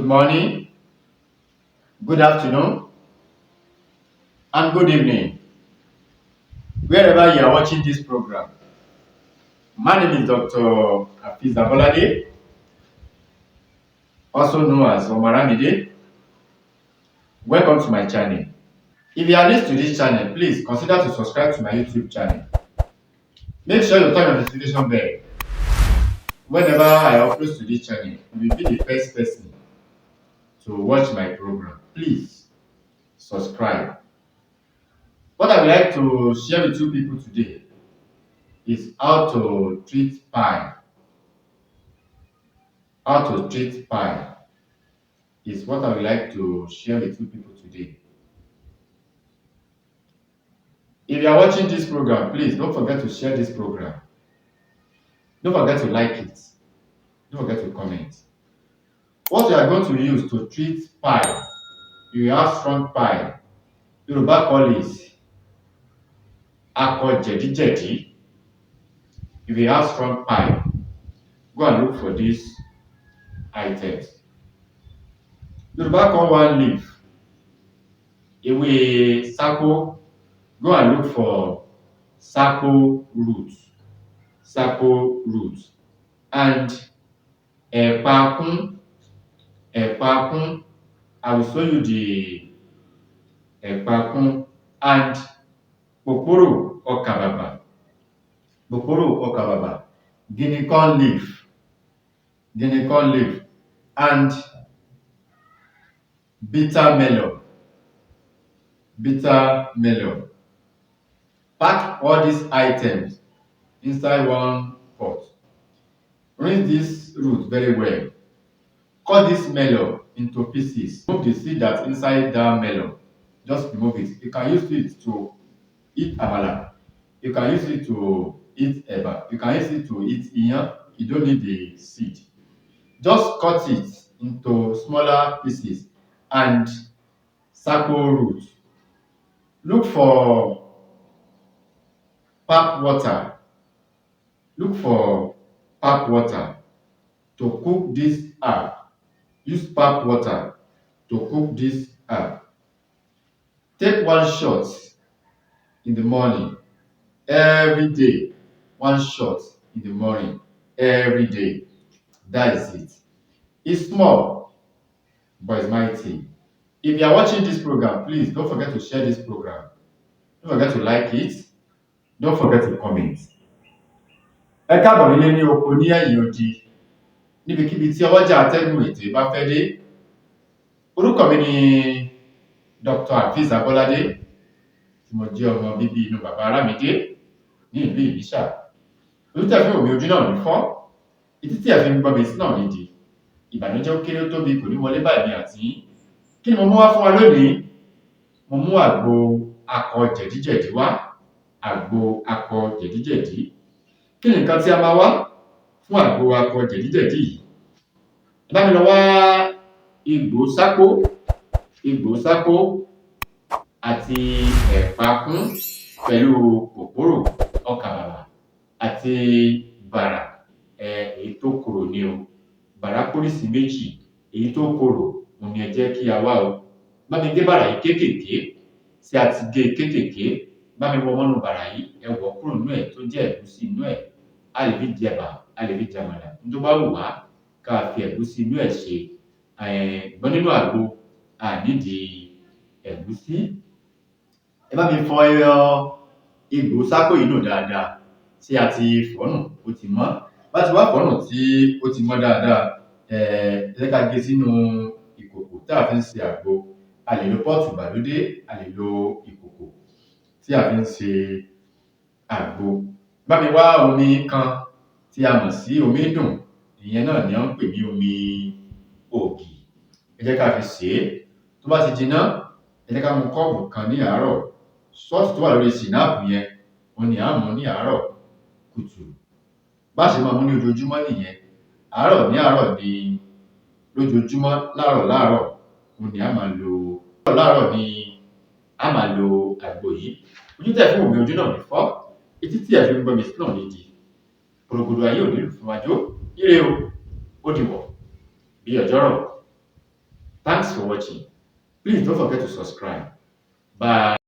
morning, good afternoon, and good evening, wherever you are watching this program. My name is Dr. Hafiz Abolade, also known as Omaramide. Welcome to my channel. If you are new to this channel, please consider to subscribe to my YouTube channel. Make sure you turn on the notification bell. Whenever I upload to this channel, you will be the first person to watch my program. Please subscribe. What I would like to share with you people today is how to treat pie. How to treat pie is what I would like to share with you people today. If you are watching this program, please don't forget to share this program. Don't forget to like it. Don't forget to comment. What you are going to use to treat pie, you have strong pie. Yoruba call it akọ jẹ̀díjẹ̀dí. If you have strong pie, go and look for these items. Yoruba call one leaf ewé sákó. Go and look for sákó root, and ẹ̀pà kún. I will show you the ẹ̀pà kún and pòpòrò ọkà bàbà, guinea corn leaf, and bitter melon. Pack all these items inside one pot. Rinse this root very well. Cut this melon into pieces. Remove the seed that's inside that melon. Just remove it. You can use it to eat amala. You can use it to eat eba. You can use it to eat iyan. You don't need the seed. Just cut it into smaller pieces and sákó root. Look for pap water. To cook this herb. Use pap water to cook this herb. Take one shot in the morning every day. One shot in the morning every day. That is it. It's small, but it's mighty. If you are watching this program, please don't forget to share this program. Don't forget to like it. Don't forget to comment. Ẹ káàbọ̀ nílé ní oko ní ẹ̀yìn odi níbikíbi tí ọwọ́jà atẹ́gùn ètò bá fẹ́ dé. Orúkọ mi ni Dr. Hafiz Abolade, tí mo jẹ́ ọmọ bíbí inú bàbá Aramide ní ìlú Ìbíṣà. Ojú tí ẹ fi ń wò mí, ojú náà ní fọ́. Etí tí ẹ fi ń gbọ́ mi sí náà ní di. Ìbànújẹ́ ó kéré ó tóbi kò ní wọlé báyìí mi àti yín. Kí ni mo mú wá fún wa lónìí? Mo mú àgbo akọ jẹ̀díjẹ̀dí wá. Àgbo akọ jẹ̀díjẹ̀dí. Kí ni nǹkan tí a máa wá fún àgbo akọ jẹ̀díjẹ̀dí yìí? Ẹ bá mi lọ wá egbò sákó àti ẹ̀pà kún pẹ̀lú pòpòrò ọkà bàbà àti bàrà èyí tó korò ni o. Bàrà pólísì méjì, èyí tó korò òun ni ẹ jẹ́ kí a wá o. Bá mi gé bàrà yìí kéékèèké tí a ti gé kéékèèké. Bá mi wọ mọ́nú bàrà yìí, ẹ wọ̀ kúrò nínú ẹ̀ tó jẹ́ ẹ̀gúsí inú ẹ̀. A lè fi jẹ ẹ̀bà, a lè fi jẹ àmàlà. Ohun tó bá wù wá ká fi ẹ̀gúsí inú ẹ̀ ṣe. Ṣùgbọ́n nínú àgbo a nídìí ẹ̀gúsí. Ẹ bá mi fọ egbò sákó yìí nù dáadáa tí a ti fọ̀ nù ó ti mọ́. Bá ti wá fọ̀ nù tí ó ti mọ́ dáadáa, ẹ jẹ́ ká gé sínú ìkòkò tí a fi ń ṣe àgbo. A lè lo pọ́ọ̀tù ìgbàlódé, a lè lo ìkòkò tí a fi ń ṣe àgbo. Bá mi wá omi kan tí a mọ̀ sí omi dùn. Ìyẹn náà ni wọ́n ń pè ní omi ògì. Ẹ jẹ́ ká fi sè é. Tó bá ti jiná, ẹ jẹ́ ká mu kọ́ọ̀pù kan ní àárọ̀. Sọ́ọ̀tì tó wà lórí sìnáàpù yẹn, òun ni à ń mu ní àárọ̀ kùtù. Bá ṣe máa mú ní ojoojúmọ́ nìyẹn. Àárọ̀ ní àárọ̀ ni lójoojúmọ́, láàárọ̀ òun ni a máa lo. Láàárọ̀ ni a máa lo àgbo yìí. Ojú tí ẹ fi ń wò mí, ojú náà ní fọ́. Etí tí ẹ fi ń gbọ́ mi sí náà ní di. Pòrògòdò ayé ò ní lù fún wa jó. Ire o, ó dìwọ̀ bí ọjọ́rọ̀. Thanks for watching. Please don't forget to subscribe. Bye.